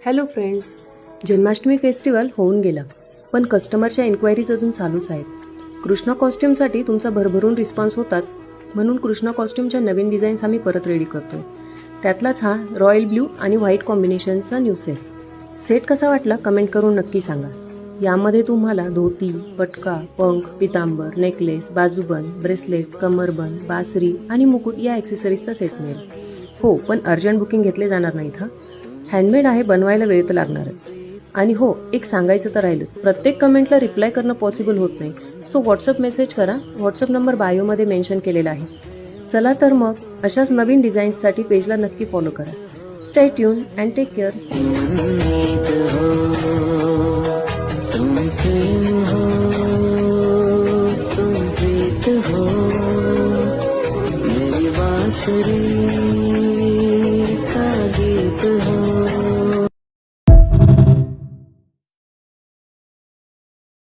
Hello friends, Janmashtami festival होऊन गेला, पण कस्टमरच्या एन्क्वायरीज अजून चालूच आहेत. कृष्णा कॉस्ट्यूमसाठी तुमचा भरभरून रिस्पॉन्स होताच, म्हणून कृष्णा कॉस्ट्यूमच्या नवीन डिझाईन्स आम्ही परत रेडी करतोय. त्यातलाच हा रॉयल ब्ल्यू आणि व्हाईट कॉम्बिनेशनचा न्यू सेट कसा वाटला कमेंट करून नक्की सांगा. यामध्ये तुम्हाला धोती, पटका, पंख, पितांबर, नेकलेस, बाजूबंद, ब्रेसलेट, कमरबंद, बासरी आणि मुकुट या ॲक्सेसरीजचा सेट मिळेल. हो, पण अर्जंट बुकिंग घेतले जाणार नाहीत. हँडमेड आहे, बनवायला वेळ तर लागणारच. आणि हो, एक सांगायचं तर राहिलंच, प्रत्येक कमेंटला रिप्लाय करणं पॉसिबल होत नाही. सो व्हॉट्सअप मेसेज करा. व्हॉट्सअप नंबर बायोमध्ये मेन्शन केलेला आहे. चला तर मग अशाच नवीन डिझाईन्ससाठी पेजला नक्की फॉलो करा. Stay tune and take care.